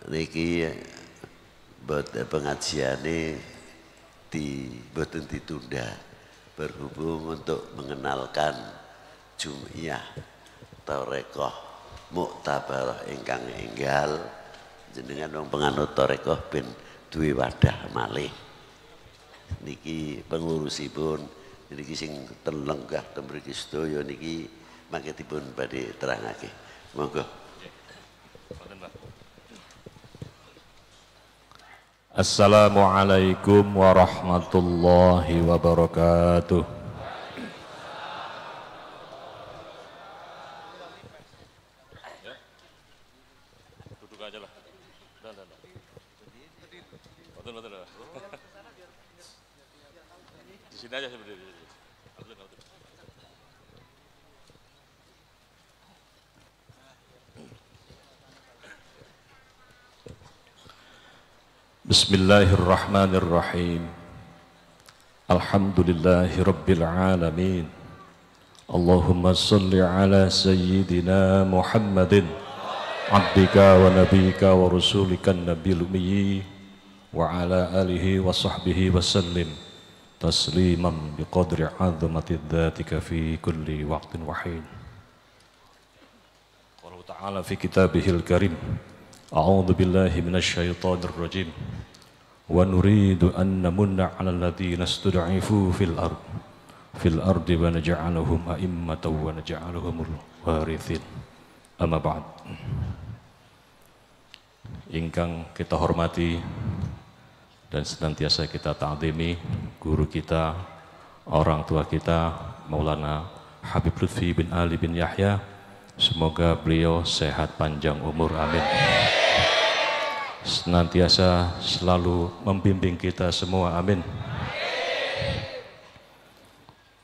Niki pengajiane boten ditunda berhubung untuk mengenalkan Jum'iyah Thariqah Muktabarah ingkang enggal jenengan wong penganut Thariqah ben duwe wadah malih niki pengurusipun niki sing telenggah temriki sedaya niki mangke dipun badhe terangake monggo. Assalamualaikum warahmatullahi wabarakatuh. Duduk aja lah. Di sini aja sebenarnya. Bismillahirrahmanirrahim. Alhamdulillahi rabbil alamin. Allahumma salli ala sayyidina Muhammadin abdika wa nabika wa rasulika nabil ummi wa ala alihi wa sahbihi wa sallim tasliman biqadri azamati dhatika fi kulli waqtin wa hin. Qala ta'ala fi kitabihil karim a'udzu billahi minasy syaithanir rajim wa nuridu an namunna 'alal ladzina istud'ifu fil ardi wa naj'aluhum a'immatan wa naj'aluhumul warithin. Amma ba'd. Ingkang kita hormati dan senantiasa kita ta'zimi guru kita, orang tua kita Maulana Habib Lutfi bin Ali bin Yahya, semoga beliau sehat panjang umur, amin. Senantiasa selalu membimbing kita semua, amin.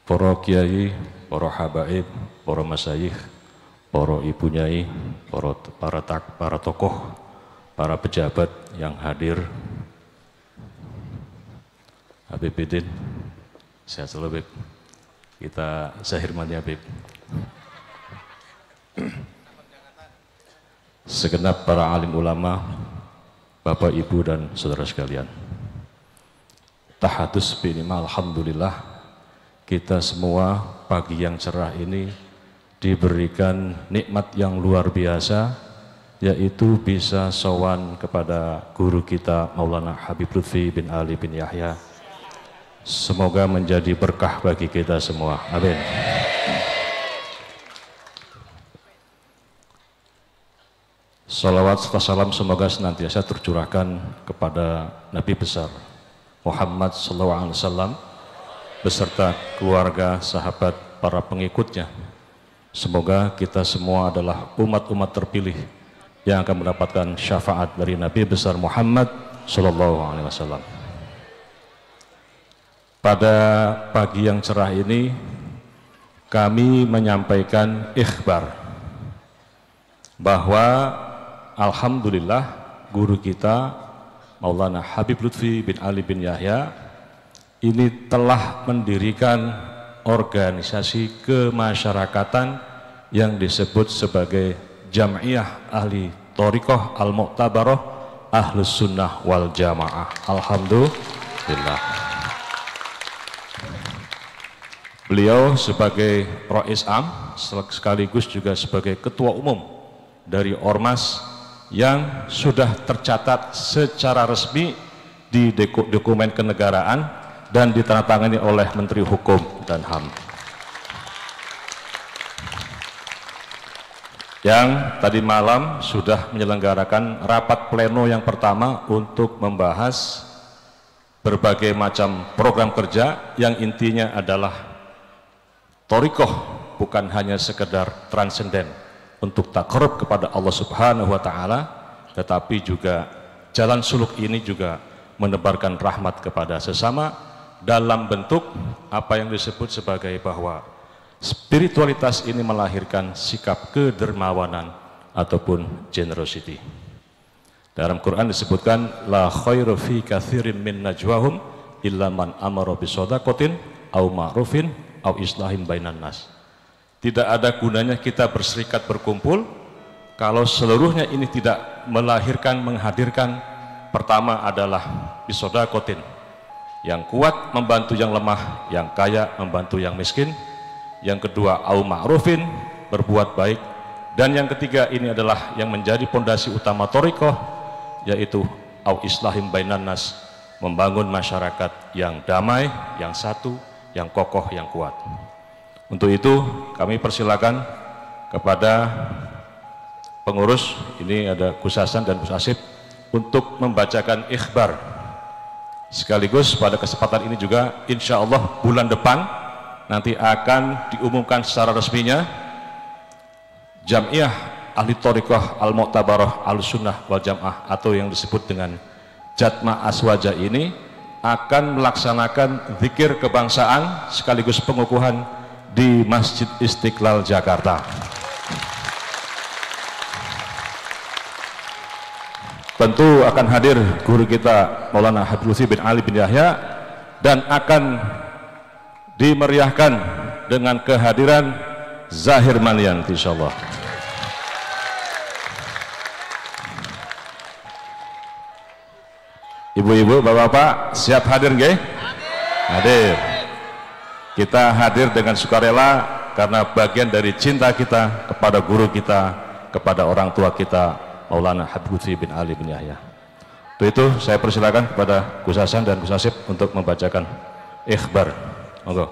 Para kiai, para habaib, para masyayikh, para ibu nyai, para tokoh, para pejabat yang hadir, Habib Bidin, sehat selalu Habib. Kita sahirmani Habib. Segenap para alim ulama, Bapak, Ibu, dan saudara sekalian. Tahadus binima, alhamdulillah, kita semua pagi yang cerah ini diberikan nikmat yang luar biasa, yaitu bisa sowan kepada guru kita Maulana Habib Lutfi bin Ali bin Yahya. Semoga menjadi berkah bagi kita semua, amin. Salawat serta salam semoga senantiasa tercurahkan kepada Nabi besar Muhammad SAW beserta keluarga, sahabat, para pengikutnya. Semoga kita semua adalah umat-umat terpilih yang akan mendapatkan syafaat dari Nabi besar Muhammad SAW. Pada pagi yang cerah ini kami menyampaikan ikhbar bahwa alhamdulillah guru kita Maulana Habib Lutfi bin Ali bin Yahya ini telah mendirikan organisasi kemasyarakatan yang disebut sebagai Jam'iyah Ahli Thariqah Al-Muktabarah Ahlus Sunnah wal Jamaah. Alhamdulillah. Beliau sebagai Rais Am sekaligus juga sebagai Ketua Umum dari Ormas yang sudah tercatat secara resmi di dokumen kenegaraan dan ditandatangani oleh Menteri Hukum dan HAM. Yang tadi malam sudah menyelenggarakan rapat pleno yang pertama untuk membahas berbagai macam program kerja yang intinya adalah thariqah bukan hanya sekedar transenden untuk takarrub kepada Allah Subhanahu wa taala, tetapi juga jalan suluk ini juga menebarkan rahmat kepada sesama dalam bentuk apa yang disebut sebagai bahwa spiritualitas ini melahirkan sikap kedermawanan ataupun generosity. Dalam Quran disebutkan la khairu fi katsirin min najwahum illa man amara bisadaqatin au ma'rufin au islahin bainan nas. Tidak ada gunanya kita berserikat berkumpul kalau seluruhnya ini tidak melahirkan, menghadirkan, pertama adalah bisodakotin, yang kuat membantu yang lemah, yang kaya membantu yang miskin. Yang kedua, au ma'rufin, berbuat baik. Dan yang ketiga, ini adalah yang menjadi pondasi utama thariqah, yaitu au islahim bainan nas, membangun masyarakat yang damai, yang satu, yang kokoh, yang kuat. Untuk itu kami persilakan kepada pengurus, ini ada Gus Hasan dan Gus Asip, untuk membacakan ikhbar. Sekaligus pada kesempatan ini juga insya Allah bulan depan nanti akan diumumkan secara resminya Jamiah Ahli Thariqah Al-Mu'tabarah Al-Sunnah Wal Jamaah, atau yang disebut dengan Jatma Aswaja, ini akan melaksanakan zikir kebangsaan sekaligus pengukuhan di Masjid Istiqlal Jakarta. Tentu akan hadir guru kita Maulana Habib Lutfi bin Ali bin Yahya, dan akan dimeriahkan dengan kehadiran Zahir Malian insyaallah. Ibu-ibu, bapak-bapak siap hadir nggih? Hadir. Kita hadir dengan sukarela karena bagian dari cinta kita kepada guru kita, kepada orang tua kita Maulana Habib Lutfi bin Ali bin Yahya. Untuk itu saya persilakan kepada Gus Hasan dan Gus Asip untuk membacakan ikhbar. Monggo.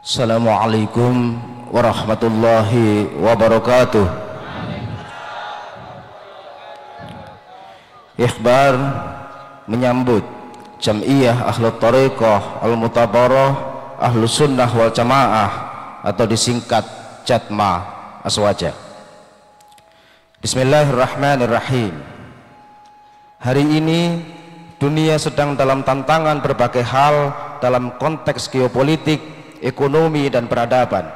Assalamualaikum warahmatullahi wabarakatuh. Ikhbar menyambut Jam'iyah Ahlul Thariqah Al-Mu'tabarah Ahlus Sunnah Wal Jamaah, atau disingkat Jatma Aswaja. Bismillahirrahmanirrahim. Hari ini dunia sedang dalam tantangan berbagai hal dalam konteks geopolitik, ekonomi, dan peradaban,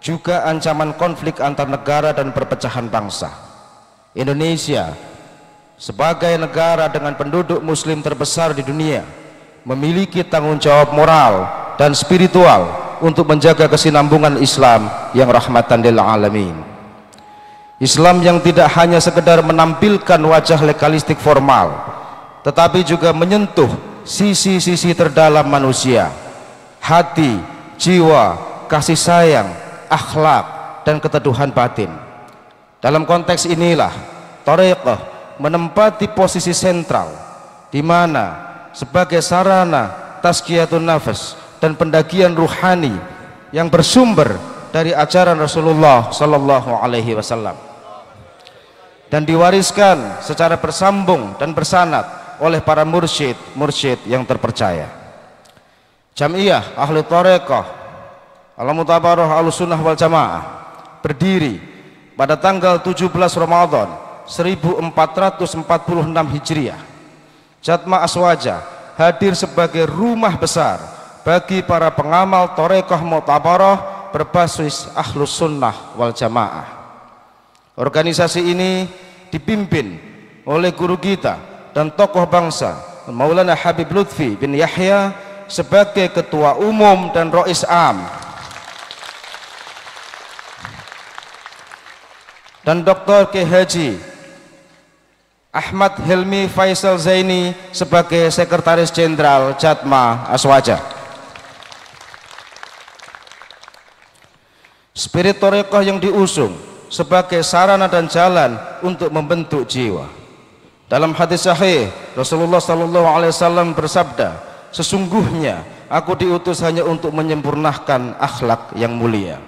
juga ancaman konflik antar negara dan perpecahan bangsa. Indonesia sebagai negara dengan penduduk muslim terbesar di dunia memiliki tanggung jawab moral dan spiritual untuk menjaga kesinambungan Islam yang rahmatan lil alamin. Islam yang tidak hanya sekedar menampilkan wajah legalistik formal, tetapi juga menyentuh sisi-sisi terdalam manusia, hati, jiwa, kasih sayang, akhlak, dan keteduhan batin. Dalam konteks inilah thariqah menempati posisi sentral, di mana sebagai sarana tazkiyatun nafas dan pendakian ruhani yang bersumber dari ajaran Rasulullah Sallallahu Alaihi Wasallam dan diwariskan secara bersambung dan bersanad oleh para mursyid yang terpercaya. Jam'iyah Ahli Thariqah Al-Mu'tabarah Al-Sunnah Wal Jamaah berdiri pada tanggal 17 Ramadan 1446 Hijriah. Jatma Aswaja hadir sebagai rumah besar bagi para pengamal Thariqah Mu'tabarah berbasis Ahlus Sunnah Wal Jamaah. Organisasi ini dipimpin oleh guru kita dan tokoh bangsa Maulana Habib Lutfi bin Yahya sebagai ketua umum dan rois am, dan Dr. K. Haji Ahmad Helmi Faisal Zaini sebagai sekretaris jenderal Jatma Aswaja. Spirit thariqah yang diusung sebagai sarana dan jalan untuk membentuk jiwa. Dalam hadis sahih Rasulullah SAW bersabda, sesungguhnya aku diutus hanya untuk menyempurnakan akhlak yang mulia.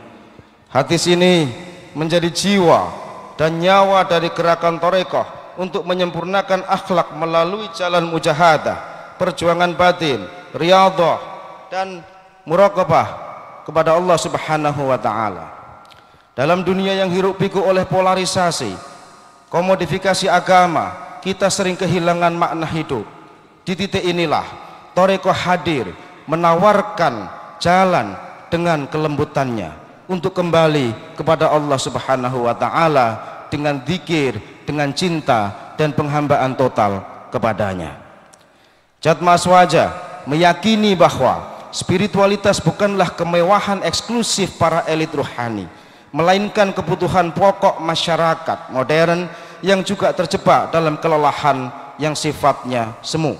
Hadis ini menjadi jiwa dan nyawa dari gerakan thariqah untuk menyempurnakan akhlak melalui jalan mujahadah, perjuangan batin, riyadhah, dan muraqabah kepada Allah Subhanahu wa ta'ala. Dalam dunia yang hiruk pikuk oleh polarisasi, komodifikasi agama, kita sering kehilangan makna hidup. Di titik inilah thariqah hadir menawarkan jalan dengan kelembutannya untuk kembali kepada Allah Subhanahu wa ta'ala dengan zikir, dengan cinta dan penghambaan total kepadanya. Jatma Aswaja meyakini bahwa spiritualitas bukanlah kemewahan eksklusif para elit rohani, melainkan kebutuhan pokok masyarakat modern yang juga terjebak dalam kelelahan yang sifatnya semu.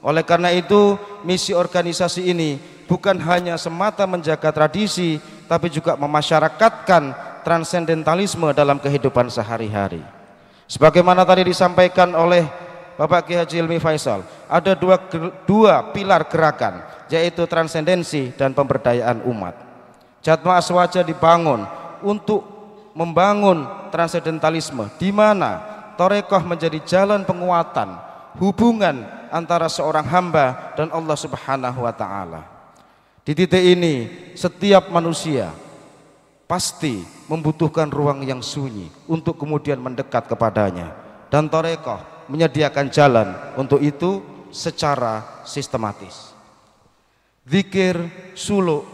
Oleh karena itu, misi organisasi ini bukan hanya semata menjaga tradisi, tapi juga memasyarakatkan transendentalisme dalam kehidupan sehari-hari. Sebagaimana tadi disampaikan oleh Bapak Kiai Haji Hilmi Faisal, ada dua pilar gerakan, yaitu transendensi dan pemberdayaan umat. Jatma Aswaja dibangun untuk membangun transendentalisme, di mana Torekoh menjadi jalan penguatan hubungan antara seorang hamba dan Allah Subhanahu wa Ta'ala. Di titik ini, setiap manusia pasti membutuhkan ruang yang sunyi untuk kemudian mendekat kepadanya, dan Torekoh menyediakan jalan untuk itu secara sistematis. Zikir suluk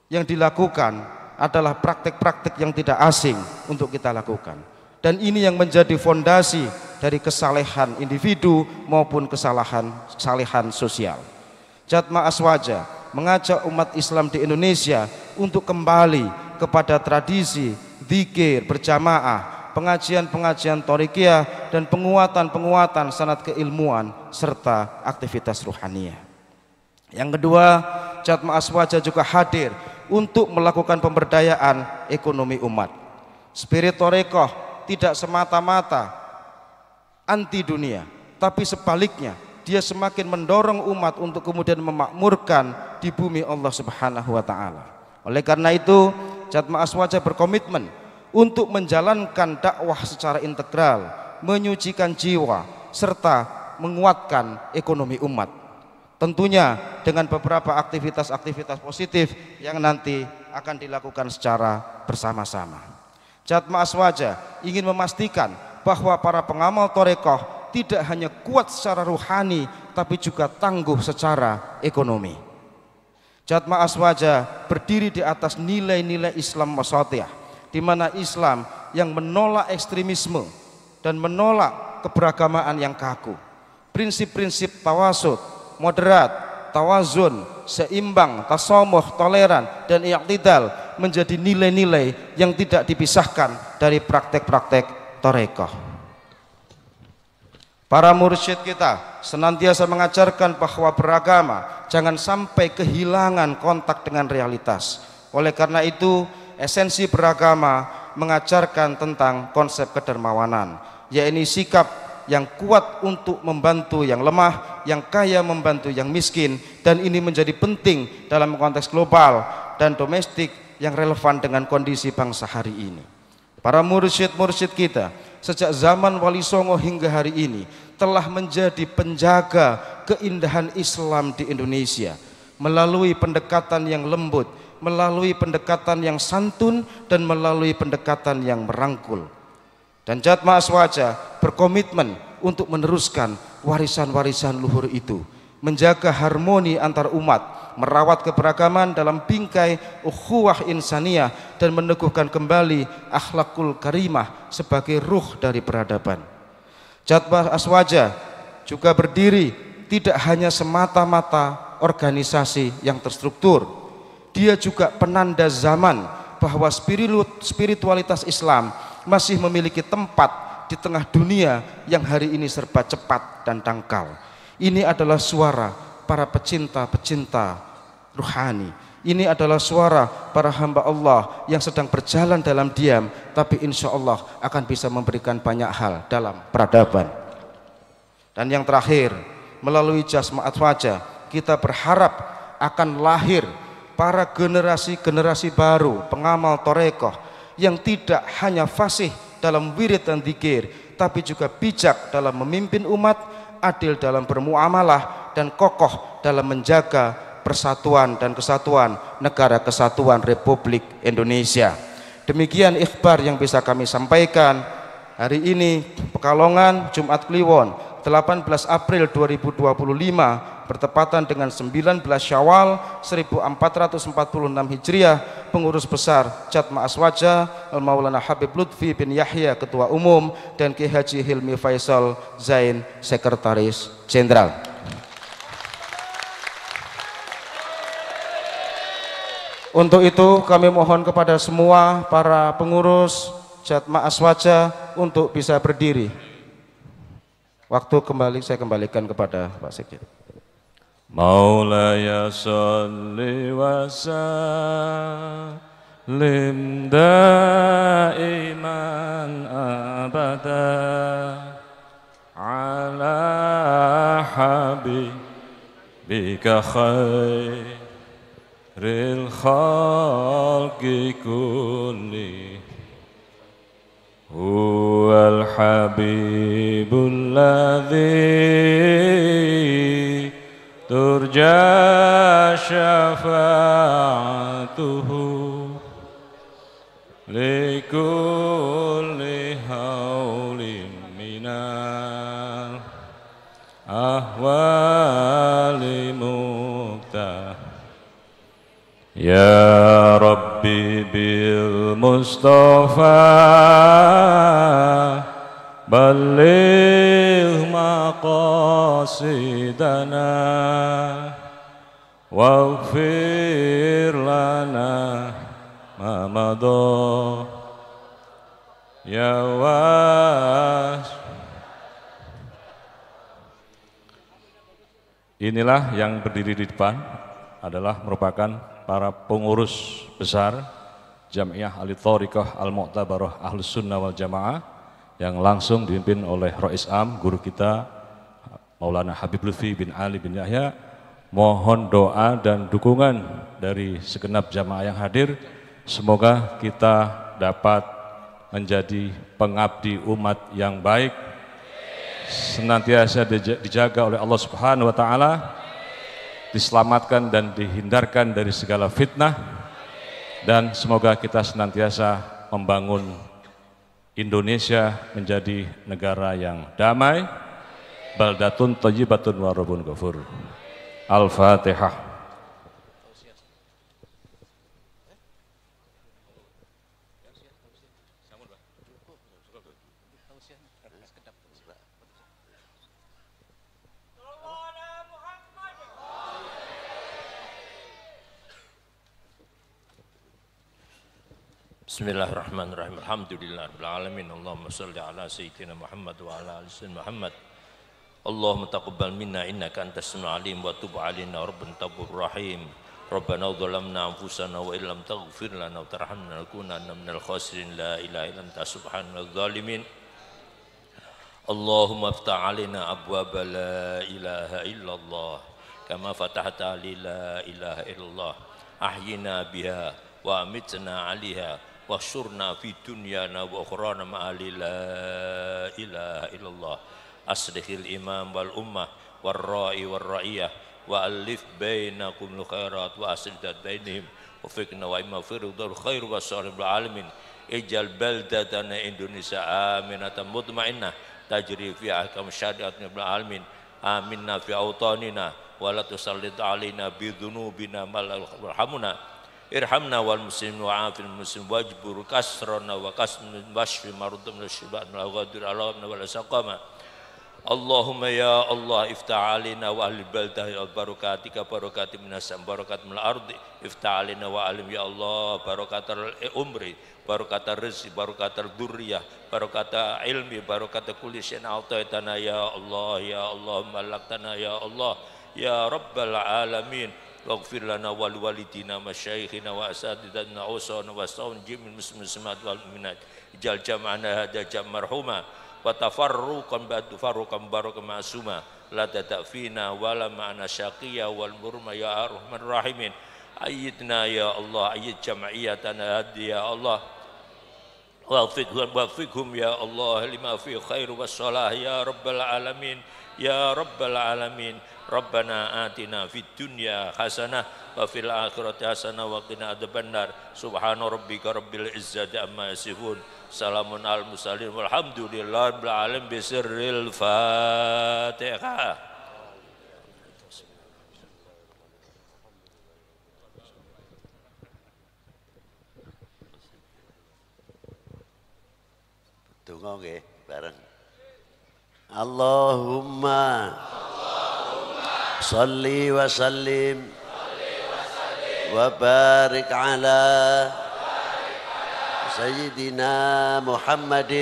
yang dilakukan adalah praktek-praktek yang tidak asing untuk kita lakukan, dan ini yang menjadi fondasi dari kesalehan individu maupun kesalehan sosial. Jatma Aswaja mengajak umat Islam di Indonesia untuk kembali kepada tradisi zikir berjamaah, pengajian-pengajian thorikiyah, dan penguatan-penguatan sanad keilmuan serta aktivitas ruhaniyah. Yang kedua, Jatma Aswaja juga hadir untuk melakukan pemberdayaan ekonomi umat. Spirit Torekoh tidak semata-mata anti dunia, tapi sebaliknya dia semakin mendorong umat untuk kemudian memakmurkan di bumi Allah Subhanahu wa Ta'ala. Oleh karena itu, Jatma Aswaja berkomitmen untuk menjalankan dakwah secara integral, menyucikan jiwa, serta menguatkan ekonomi umat. Tentunya dengan beberapa aktivitas-aktivitas positif yang nanti akan dilakukan secara bersama-sama. Jatma Aswaja ingin memastikan bahwa para pengamal Torekoh tidak hanya kuat secara ruhani, tapi juga tangguh secara ekonomi. Jatma Aswaja berdiri di atas nilai-nilai Islam wasatiyah, di mana Islam yang menolak ekstremisme dan menolak keberagamaan yang kaku. Prinsip-prinsip tawasud, moderat, tawazun, seimbang, tasamuh, toleran, dan i'tidal menjadi nilai-nilai yang tidak dipisahkan dari praktek-praktek Torekoh. Para mursyid kita senantiasa mengajarkan bahwa beragama jangan sampai kehilangan kontak dengan realitas. Oleh karena itu, esensi beragama mengajarkan tentang konsep kedermawanan, yaitu sikap yang kuat untuk membantu yang lemah, yang kaya membantu yang miskin, dan ini menjadi penting dalam konteks global dan domestik yang relevan dengan kondisi bangsa hari ini. Para mursyid-mursyid kita sejak zaman Wali Songo hingga hari ini telah menjadi penjaga keindahan Islam di Indonesia melalui pendekatan yang lembut, melalui pendekatan yang santun, dan melalui pendekatan yang merangkul. Dan Jatma Aswaja berkomitmen untuk meneruskan warisan-warisan luhur itu, menjaga harmoni antar umat, merawat keberagaman dalam bingkai ukhuwah insaniyah, dan meneguhkan kembali akhlakul karimah sebagai ruh dari peradaban. Jatma Aswaja juga berdiri tidak hanya semata-mata organisasi yang terstruktur, dia juga penanda zaman bahwa spiritualitas Islam masih memiliki tempat di tengah dunia yang hari ini serba cepat dan dangkal. Ini adalah suara para pecinta-pecinta ruhani. Ini adalah suara para hamba Allah yang sedang berjalan dalam diam, tapi insya Allah akan bisa memberikan banyak hal dalam peradaban. Dan yang terakhir, melalui Jatma Aswaja kita berharap akan lahir para generasi-generasi baru pengamal Torekoh yang tidak hanya fasih dalam wirid dan dzikir, tapi juga bijak dalam memimpin umat, adil dalam bermuamalah, dan kokoh dalam menjaga persatuan dan kesatuan negara kesatuan Republik Indonesia. Demikian ikhbar yang bisa kami sampaikan hari ini. Pekalongan, Jumat Kliwon 18 April 2025 bertepatan dengan 19 Syawal 1446 Hijriah. Pengurus besar Jatma Aswaja Maulana Habib Lutfi bin Yahya Ketua Umum, dan Kiai Haji Hilmi Faisal Zain Sekretaris Jenderal. Untuk itu kami mohon kepada semua para pengurus Jatma Aswaja untuk bisa berdiri. Waktu kembali saya kembalikan kepada Pak Sekjen. Maulaya sholli wa sallim daiman abada ala habibika khairil khalqi kulli huwal habibul ladzi turja syafa'atuhu likulli hawlim minal ahwali muqtah ya Rabbi bil Mustafa balligh maqasidana waghfir lana ma madha ya was. Inilah yang berdiri di depan adalah merupakan para pengurus besar Jamiah Al-Thariqah Al-Mu'tabarah Ahlus Sunnah wal Jamaah yang langsung dipimpin oleh Rais Am, guru kita Maulana Habib Lutfi bin Ali bin Yahya. Mohon doa dan dukungan dari segenap jamaah yang hadir. Semoga kita dapat menjadi pengabdi umat yang baik, senantiasa dijaga oleh Allah Subhanahu wa taala, diselamatkan dan dihindarkan dari segala fitnah, dan semoga kita senantiasa membangun Indonesia menjadi negara yang damai, baldatun thayyibatun wa rabbun ghafur. Al-Fatihah. Bismillahirrahmanirrahim. Alhamdulillahirabbil alamin. Allahumma shalli ala sayyidina Muhammad wa ala ali sayyidina Muhammad. Allahumma taqabbal minna innaka antas samiul alim wa tub alaina rabbana tawwabur rahim. Rabbana zalamna anfusana wa illam taghfir lana wa tarhamna lanakunanna minal khasirin. La ilaha illa anta subhanal zalimin. Allahumma iftah alaina abwaaba la ilaha illallah kama fatahta li la ilaha illallah. Ahyina biha wa amitna 'alaiha wa syurna fi dunyana wa ukhrana ma'ali la ilaha illallah. Aslihil imam wal ummah wal ra'i wal ra'iyah wa alif bainakum lil khairat wa aslidat bainihim wa fikna wa imma firudul khair wa salih alamin. Ijal baldatana Indonesia aminatan mutmainnah tajri fi ahkam syariatna bil alamin. Aminna fi autanina wa la tusallit alaina bi dzunubina mal warhamuna. Irhamna wal muslimin wa afil muslim wajbur kasrana wa kasmin washfi marudum nasyibat la ghadir alamna wala saqama. Allahumma ya Allah iftah alina wa ahli baldah ya barakatika barakati minasam barakat minal ardi iftah alina wa alim ya Allah barakatal umri barakatal rizki barakatal durriyah barakatal ilmi barakatal kulli syai'in a'taitana ya Allah malaktana ya Allah ya rabbal alamin. Waghfir lana wal walidina masyayikhina wa asatidzana usana wa saun jimin muslimat wal mu'minat. Ijal jam'ana hada jam marhuma wa tafarruqan ba'du farruqan barakan ma'suma la tadafina wala ma'ana syaqiyya wal murma ya arhamar rahimin. Ayyidna ya Allah ayyid jam'iyatana hadi ya Allah wafiqhum ya Allah lima fi khair wassalah ya rabbal alamin ya rabbal alamin. Rabbana atina fid dunya hasanah wa fil akhirati hasanah wa qina adzabannar. Subhana rabbika rabbil izzati amma yasifun. Salamun alal mursalin walhamdulillahirabbil alamin bisirril Fatihah. Donga nggih bareng. Allahumma salli wa sallim وبارك على سيدنا محمد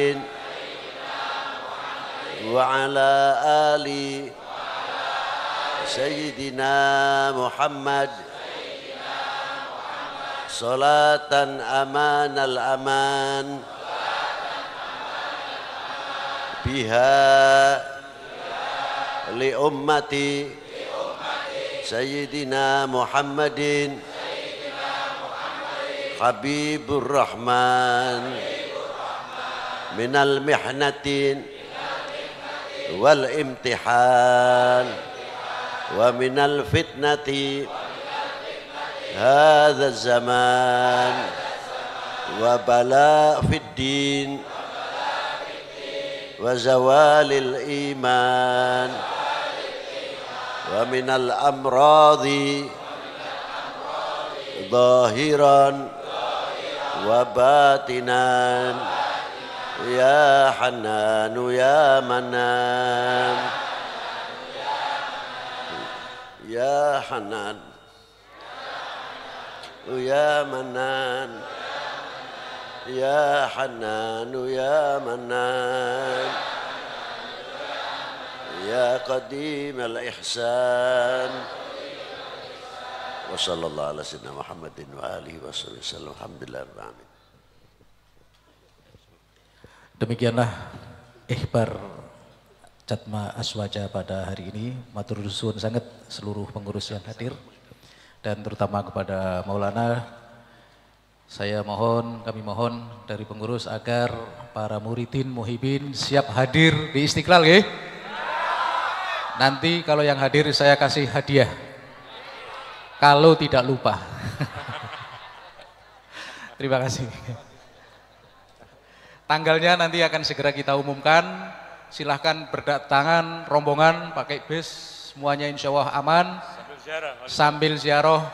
وعلى آل سيدنا محمد صلاة أمان الأمان بها لأمتي سيدنا محمد حبيب الرحمن من المحنة والامتحان ومن الفتنة هذا الزمان وبلاء في الدين وزوال الإيمان ومن الأمراض ظاهرا وباطنا يا حنان يا منان يا حنان يا منان يا حنان يا منان يا قديم الإحسان وصلى الله على سيدنا محمد وآله وصحبه وسلم الحمد لله رب العالمين. Demikianlah ikhbar Jatma Aswaja pada hari ini. Matur nuwun sangat seluruh pengurus yang hadir dan terutama kepada Maulana. Kami mohon dari pengurus agar para muridin muhibin siap hadir di Istiqlal nggih. Nanti kalau yang hadir saya kasih hadiah. Kalau tidak lupa. Terima kasih. Tanggalnya nanti akan segera kita umumkan. Silahkan berdatangan rombongan pakai bis, semuanya insya Allah aman. Sambil ziarah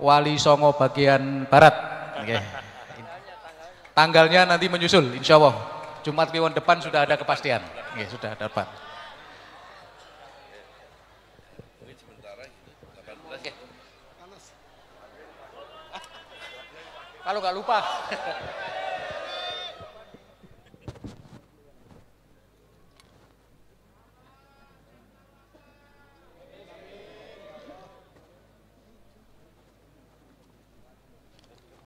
Wali Songo bagian barat. Okay. Tanggalnya nanti menyusul insya Allah. Jumat Kliwon depan sudah ada kepastian. Okay, sudah dapat. Okay. Kalau nggak lupa.